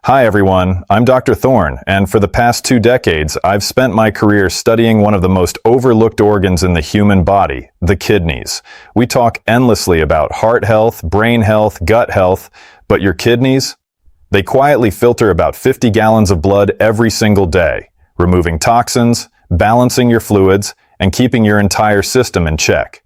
Hi everyone, I'm Dr. Thorne, and for the past 2 decades, I've spent my career studying one of the most overlooked organs in the human body, the kidneys. We talk endlessly about heart health, brain health, gut health, but your kidneys? They quietly filter about 50 gallons of blood every single day, removing toxins, balancing your fluids, and keeping your entire system in check.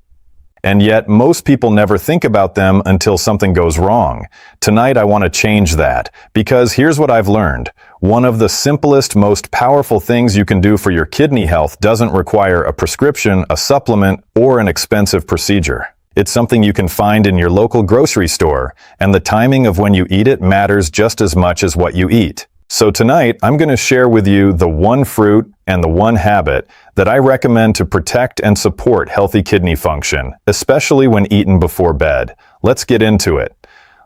And yet, most people never think about them until something goes wrong. Tonight, I want to change that, because here's what I've learned. One of the simplest, most powerful things you can do for your kidney health doesn't require a prescription, a supplement, or an expensive procedure. It's something you can find in your local grocery store, and the timing of when you eat it matters just as much as what you eat. So tonight, I'm going to share with you the one fruit and the one habit that I recommend to protect and support healthy kidney function, especially when eaten before bed. Let's get into it.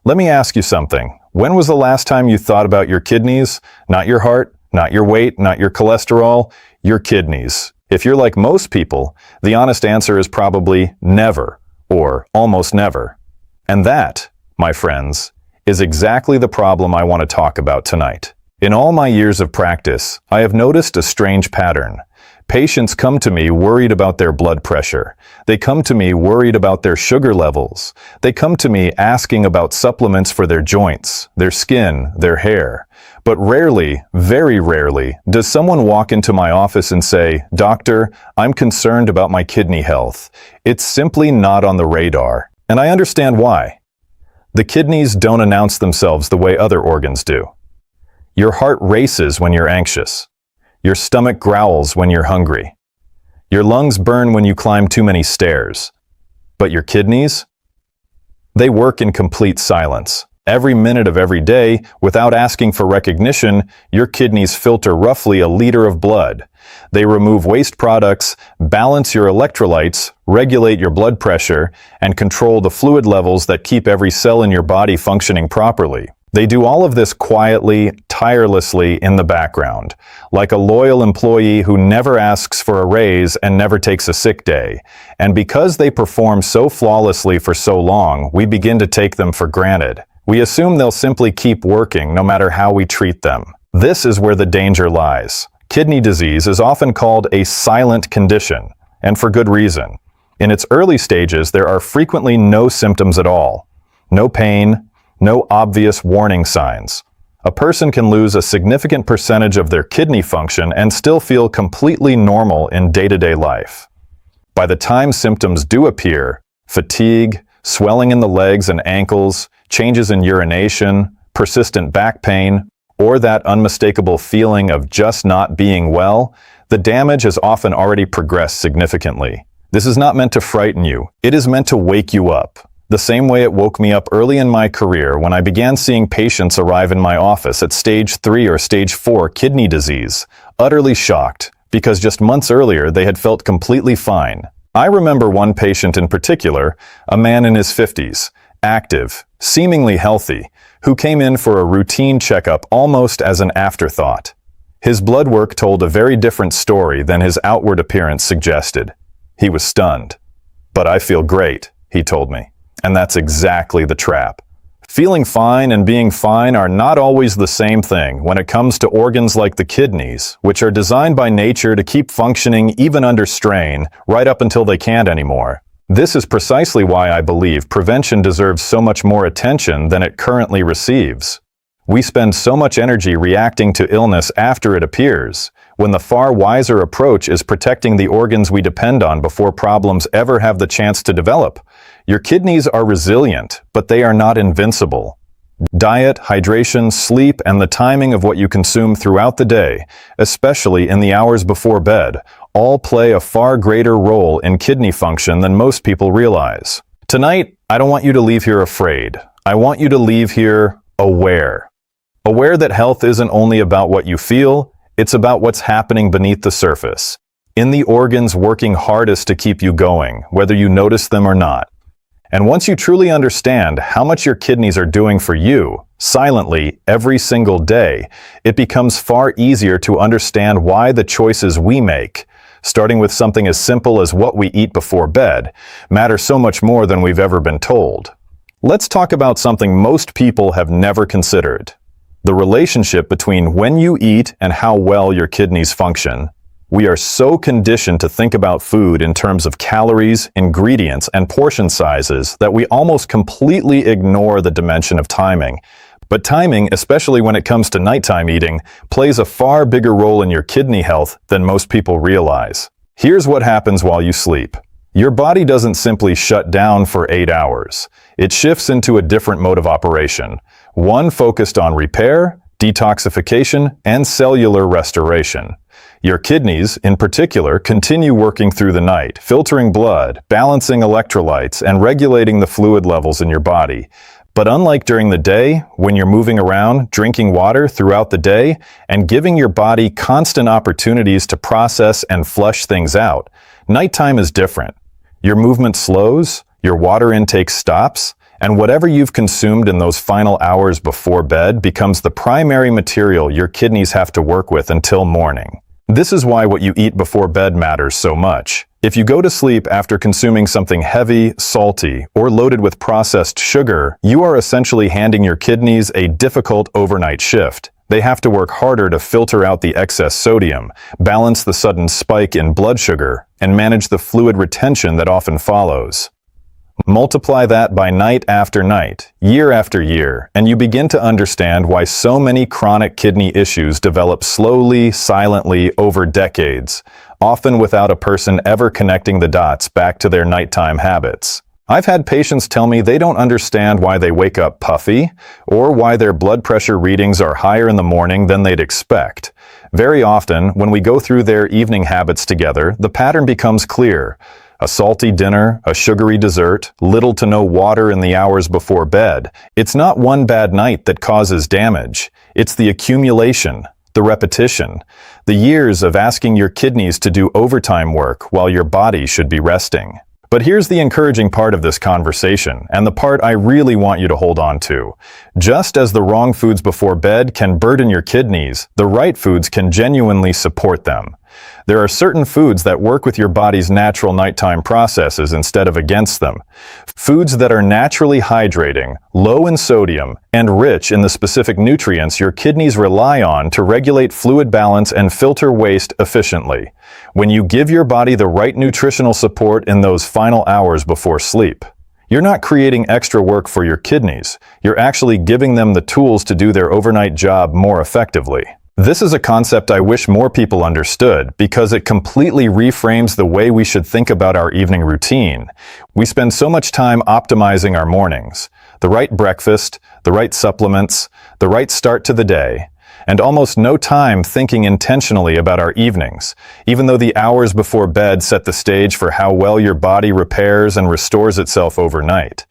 Let me ask you something. When was the last time you thought about your kidneys? Not your heart, not your weight, not your cholesterol, your kidneys. If you're like most people, the honest answer is probably never, or almost never. And that, my friends, is exactly the problem I want to talk about tonight. In all my years of practice, I have noticed a strange pattern. Patients come to me worried about their blood pressure. They come to me worried about their sugar levels. They come to me asking about supplements for their joints, their skin, their hair. But rarely, very rarely, does someone walk into my office and say, "Doctor, I'm concerned about my kidney health." It's simply not on the radar. And I understand why. The kidneys don't announce themselves the way other organs do. Your heart races when you're anxious. Your stomach growls when you're hungry. Your lungs burn when you climb too many stairs. But your kidneys? They work in complete silence. Every minute of every day, without asking for recognition, your kidneys filter roughly a liter of blood. They remove waste products, balance your electrolytes, regulate your blood pressure, and control the fluid levels that keep every cell in your body functioning properly. They do all of this quietly, tirelessly in the background, like a loyal employee who never asks for a raise and never takes a sick day. And because they perform so flawlessly for so long, we begin to take them for granted. We assume they'll simply keep working no matter how we treat them. This is where the danger lies. Kidney disease is often called a silent condition, and for good reason. In its early stages, there are frequently no symptoms at all. No pain, no obvious warning signs. A person can lose a significant percentage of their kidney function and still feel completely normal in day-to-day life. By the time symptoms do appear, fatigue, swelling in the legs and ankles, changes in urination, persistent back pain, or that unmistakable feeling of just not being well, the damage has often already progressed significantly. This is not meant to frighten you. It is meant to wake you up. The same way it woke me up early in my career when I began seeing patients arrive in my office at stage 3 or stage 4 kidney disease, utterly shocked, because just months earlier they had felt completely fine. I remember one patient in particular, a man in his 50s, active, seemingly healthy, who came in for a routine checkup almost as an afterthought. His blood work told a very different story than his outward appearance suggested. He was stunned. "But I feel great," he told me. And that's exactly the trap. Feeling fine and being fine are not always the same thing when it comes to organs like the kidneys, which are designed by nature to keep functioning even under strain, right up until they can't anymore. This is precisely why I believe prevention deserves so much more attention than it currently receives. We spend so much energy reacting to illness after it appears, when the far wiser approach is protecting the organs we depend on before problems ever have the chance to develop. Your kidneys are resilient, but they are not invincible. Diet, hydration, sleep, and the timing of what you consume throughout the day, especially in the hours before bed, all play a far greater role in kidney function than most people realize. Tonight, I don't want you to leave here afraid. I want you to leave here aware. Aware that health isn't only about what you feel, it's about what's happening beneath the surface, in the organs working hardest to keep you going, whether you notice them or not. And once you truly understand how much your kidneys are doing for you, silently, every single day, it becomes far easier to understand why the choices we make, starting with something as simple as what we eat before bed, matter so much more than we've ever been told. Let's talk about something most people have never considered: the relationship between when you eat and how well your kidneys function. We are so conditioned to think about food in terms of calories, ingredients, and portion sizes that we almost completely ignore the dimension of timing. But timing, especially when it comes to nighttime eating, plays a far bigger role in your kidney health than most people realize. Here's what happens while you sleep. Your body doesn't simply shut down for 8 hours. It shifts into a different mode of operation, one focused on repair, detoxification, and cellular restoration. Your kidneys, in particular, continue working through the night, filtering blood, balancing electrolytes, and regulating the fluid levels in your body. But unlike during the day, when you're moving around, drinking water throughout the day, and giving your body constant opportunities to process and flush things out, nighttime is different. Your movement slows, your water intake stops, and whatever you've consumed in those final hours before bed becomes the primary material your kidneys have to work with until morning. This is why what you eat before bed matters so much. If you go to sleep after consuming something heavy, salty, or loaded with processed sugar, you are essentially handing your kidneys a difficult overnight shift. They have to work harder to filter out the excess sodium, balance the sudden spike in blood sugar, and manage the fluid retention that often follows. Multiply that by night after night, year after year, and you begin to understand why so many chronic kidney issues develop slowly, silently, over decades, often without a person ever connecting the dots back to their nighttime habits. I've had patients tell me they don't understand why they wake up puffy, or why their blood pressure readings are higher in the morning than they'd expect. Very often, when we go through their evening habits together, the pattern becomes clear. A salty dinner, a sugary dessert, little to no water in the hours before bed. It's not one bad night that causes damage. It's the accumulation, the repetition, the years of asking your kidneys to do overtime work while your body should be resting. But here's the encouraging part of this conversation, and the part I really want you to hold on to. Just as the wrong foods before bed can burden your kidneys, the right foods can genuinely support them. There are certain foods that work with your body's natural nighttime processes instead of against them. Foods that are naturally hydrating, low in sodium, and rich in the specific nutrients your kidneys rely on to regulate fluid balance and filter waste efficiently. When you give your body the right nutritional support in those final hours before sleep, you're not creating extra work for your kidneys. You're actually giving them the tools to do their overnight job more effectively. This is a concept I wish more people understood because it completely reframes the way we should think about our evening routine. We spend so much time optimizing our mornings, the right breakfast, the right supplements, the right start to the day, and almost no time thinking intentionally about our evenings, even though the hours before bed set the stage for how well your body repairs and restores itself overnight.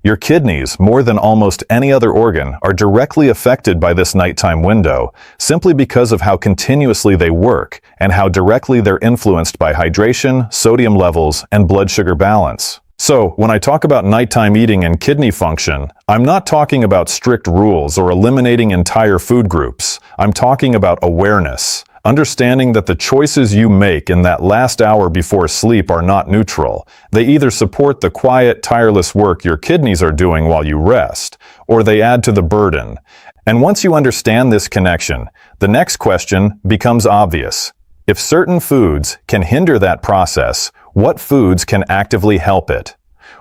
Your kidneys, more than almost any other organ, are directly affected by this nighttime window, simply because of how continuously they work and how directly they're influenced by hydration, sodium levels, and blood sugar balance. So, when I talk about nighttime eating and kidney function, I'm not talking about strict rules or eliminating entire food groups. I'm talking about awareness. Understanding that the choices you make in that last hour before sleep are not neutral. They either support the quiet, tireless work your kidneys are doing while you rest, or they add to the burden. And once you understand this connection, the next question becomes obvious. If certain foods can hinder that process, what foods can actively help it?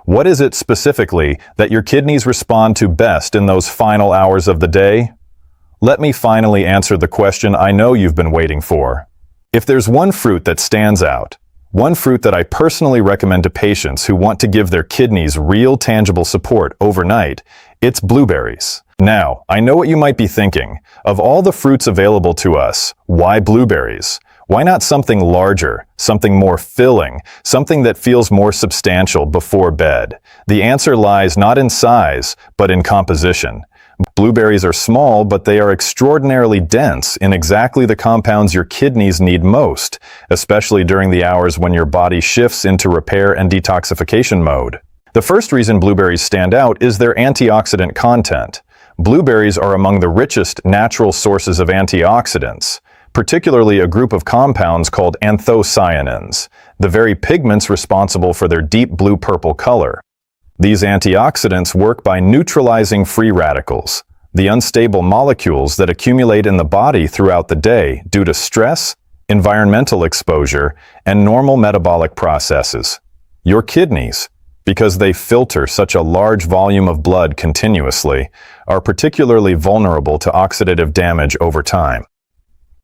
What is it specifically that your kidneys respond to best in those final hours of the day? Let me finally answer the question I know you've been waiting for. If there's one fruit that stands out, one fruit that I personally recommend to patients who want to give their kidneys real tangible support overnight, it's blueberries. Now, I know what you might be thinking. Of all the fruits available to us, why blueberries? Why not something larger, something more filling, something that feels more substantial before bed? The answer lies not in size, but in composition. Blueberries are small, but they are extraordinarily dense in exactly the compounds your kidneys need most, especially during the hours when your body shifts into repair and detoxification mode. The first reason blueberries stand out is their antioxidant content. Blueberries are among the richest natural sources of antioxidants, particularly a group of compounds called anthocyanins, the very pigments responsible for their deep blue-purple color. These antioxidants work by neutralizing free radicals, the unstable molecules that accumulate in the body throughout the day due to stress, environmental exposure, and normal metabolic processes. Your kidneys, because they filter such a large volume of blood continuously, are particularly vulnerable to oxidative damage over time.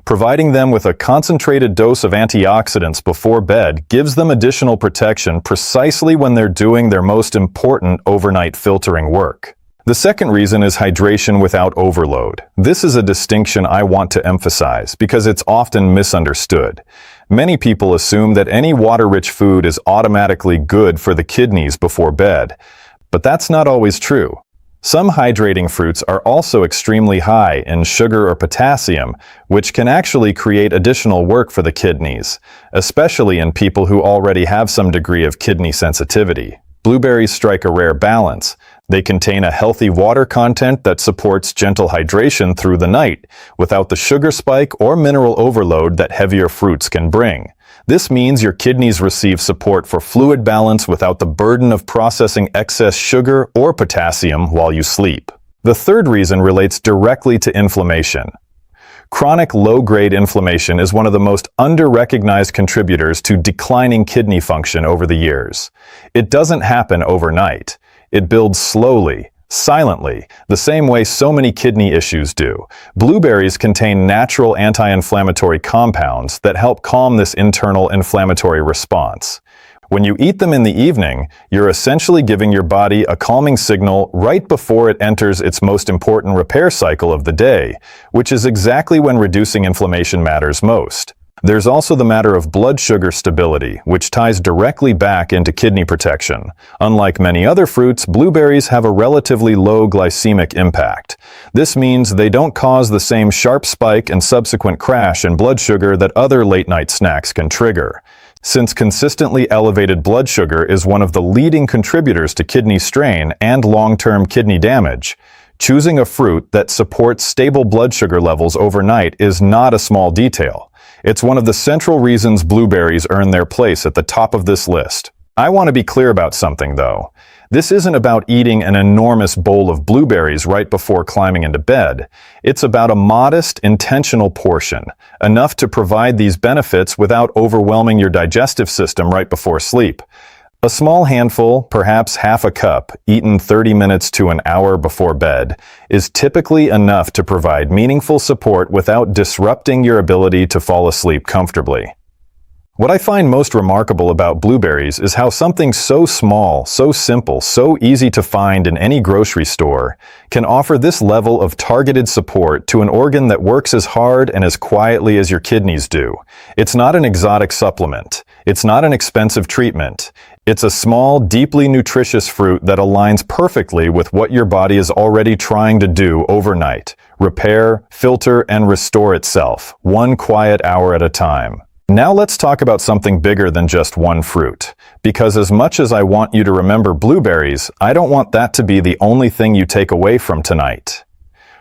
Providing them with a concentrated dose of antioxidants before bed gives them additional protection precisely when they're doing their most important overnight filtering work. The second reason is hydration without overload. This is a distinction I want to emphasize because it's often misunderstood. Many people assume that any water-rich food is automatically good for the kidneys before bed, but that's not always true. Some hydrating fruits are also extremely high in sugar or potassium, which can actually create additional work for the kidneys, especially in people who already have some degree of kidney sensitivity. Blueberries strike a rare balance. They contain a healthy water content that supports gentle hydration through the night, without the sugar spike or mineral overload that heavier fruits can bring. This means your kidneys receive support for fluid balance without the burden of processing excess sugar or potassium while you sleep. The third reason relates directly to inflammation. Chronic low-grade inflammation is one of the most under-recognized contributors to declining kidney function over the years. It doesn't happen overnight. It builds slowly, silently, the same way so many kidney issues do. Blueberries contain natural anti-inflammatory compounds that help calm this internal inflammatory response. When you eat them in the evening, you're essentially giving your body a calming signal right before it enters its most important repair cycle of the day, which is exactly when reducing inflammation matters most. There's also the matter of blood sugar stability, which ties directly back into kidney protection. Unlike many other fruits, blueberries have a relatively low glycemic impact. This means they don't cause the same sharp spike and subsequent crash in blood sugar that other late-night snacks can trigger. Since consistently elevated blood sugar is one of the leading contributors to kidney strain and long-term kidney damage, choosing a fruit that supports stable blood sugar levels overnight is not a small detail. It's one of the central reasons blueberries earn their place at the top of this list. I want to be clear about something, though. This isn't about eating an enormous bowl of blueberries right before climbing into bed. It's about a modest, intentional portion, enough to provide these benefits without overwhelming your digestive system right before sleep. A small handful, perhaps half a cup, eaten 30 minutes to an hour before bed, is typically enough to provide meaningful support without disrupting your ability to fall asleep comfortably. What I find most remarkable about blueberries is how something so small, so simple, so easy to find in any grocery store can offer this level of targeted support to an organ that works as hard and as quietly as your kidneys do. It's not an exotic supplement. It's not an expensive treatment. It's a small, deeply nutritious fruit that aligns perfectly with what your body is already trying to do overnight: repair, filter, and restore itself, one quiet hour at a time. Now let's talk about something bigger than just one fruit. Because as much as I want you to remember blueberries, I don't want that to be the only thing you take away from tonight.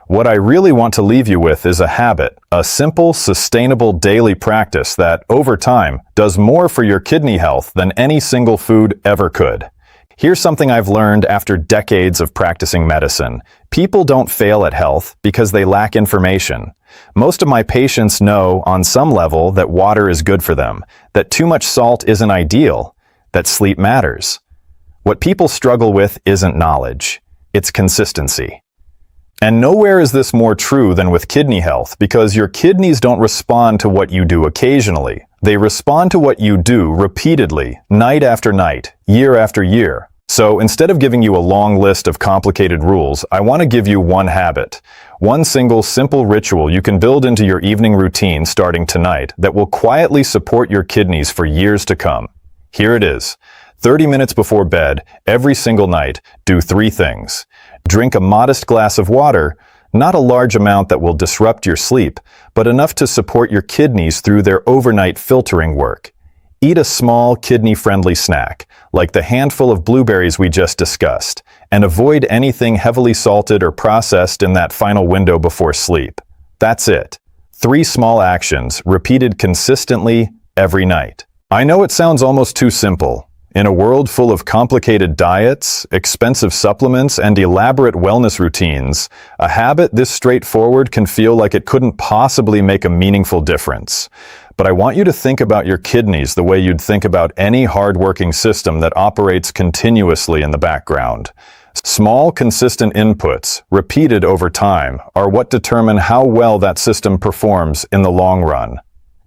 What I really want to leave you with is a habit, a simple, sustainable daily practice that, over time, does more for your kidney health than any single food ever could. Here's something I've learned after decades of practicing medicine. People don't fail at health because they lack information. Most of my patients know, on some level, that water is good for them, that too much salt isn't ideal, that sleep matters. What people struggle with isn't knowledge, it's consistency. And nowhere is this more true than with kidney health, because your kidneys don't respond to what you do occasionally. They respond to what you do repeatedly, night after night, year after year. So instead of giving you a long list of complicated rules, I want to give you one habit. One single simple ritual you can build into your evening routine starting tonight that will quietly support your kidneys for years to come. Here it is. 30 minutes before bed, every single night, do 3 things. Drink a modest glass of water, not a large amount that will disrupt your sleep, but enough to support your kidneys through their overnight filtering work. Eat a small, kidney-friendly snack, like the handful of blueberries we just discussed, and avoid anything heavily salted or processed in that final window before sleep. That's it. 3 small actions, repeated consistently every night. I know it sounds almost too simple, In a world full of complicated diets, expensive supplements, and elaborate wellness routines, a habit this straightforward can feel like it couldn't possibly make a meaningful difference. But I want you to think about your kidneys the way you'd think about any hard-working system that operates continuously in the background. Small, consistent inputs, repeated over time, are what determine how well that system performs in the long run.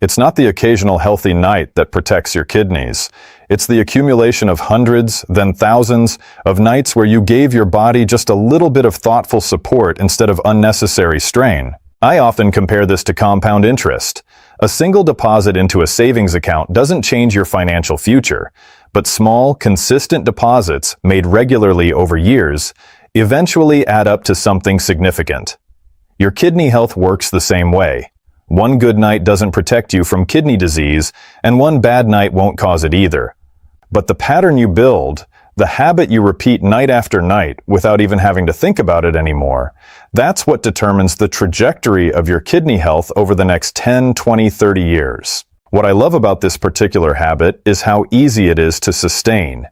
It's not the occasional healthy night that protects your kidneys. It's the accumulation of hundreds, then thousands, of nights where you gave your body just a little bit of thoughtful support instead of unnecessary strain. I often compare this to compound interest. A single deposit into a savings account doesn't change your financial future, but small, consistent deposits made regularly over years eventually add up to something significant. Your kidney health works the same way. One good night doesn't protect you from kidney disease, and one bad night won't cause it either. But the pattern you build, the habit you repeat night after night without even having to think about it anymore, that's what determines the trajectory of your kidney health over the next 10, 20, 30 years. What I love about this particular habit is how easy it is to sustain.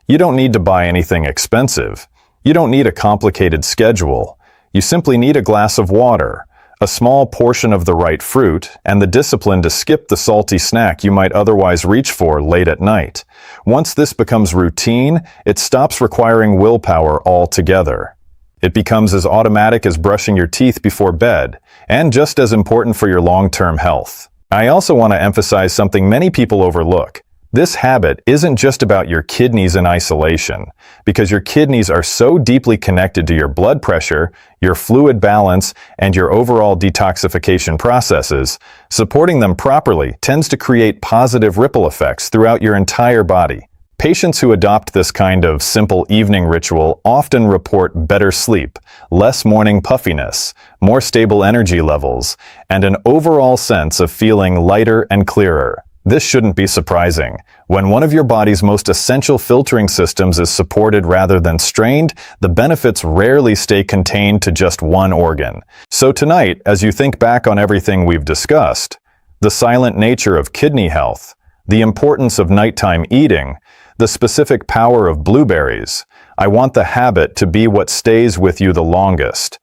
You don't need to buy anything expensive. You don't need a complicated schedule. You simply need a glass of water, a small portion of the right fruit, and the discipline to skip the salty snack you might otherwise reach for late at night. Once this becomes routine, it stops requiring willpower altogether. It becomes as automatic as brushing your teeth before bed, and just as important for your long-term health. I also want to emphasize something many people overlook. This habit isn't just about your kidneys in isolation, because your kidneys are so deeply connected to your blood pressure, your fluid balance, and your overall detoxification processes. Supporting them properly tends to create positive ripple effects throughout your entire body. Patients who adopt this kind of simple evening ritual often report better sleep, less morning puffiness, more stable energy levels, and an overall sense of feeling lighter and clearer. This shouldn't be surprising. When one of your body's most essential filtering systems is supported rather than strained, the benefits rarely stay contained to just one organ. So tonight, as you think back on everything we've discussed, the silent nature of kidney health, the importance of nighttime eating, the specific power of blueberries, I want the habit to be what stays with you the longest.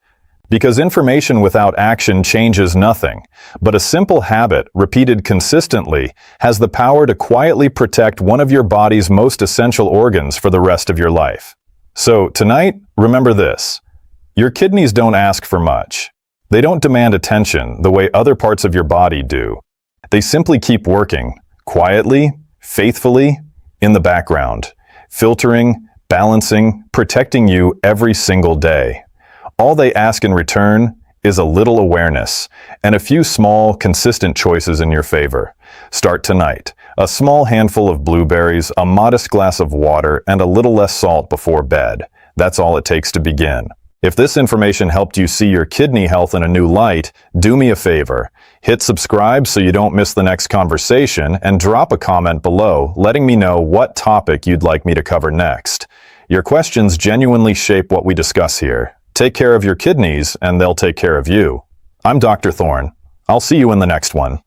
Because information without action changes nothing, but a simple habit, repeated consistently, has the power to quietly protect one of your body's most essential organs for the rest of your life. So, tonight, remember this. Your kidneys don't ask for much. They don't demand attention the way other parts of your body do. They simply keep working, quietly, faithfully, in the background, filtering, balancing, protecting you every single day. All they ask in return is a little awareness and a few small, consistent choices in your favor. Start tonight. A small handful of blueberries, a modest glass of water, and a little less salt before bed. That's all it takes to begin. If this information helped you see your kidney health in a new light, do me a favor. Hit subscribe so you don't miss the next conversation, and drop a comment below letting me know what topic you'd like me to cover next. Your questions genuinely shape what we discuss here. Take care of your kidneys, and they'll take care of you. I'm Dr. Thorne. I'll see you in the next one.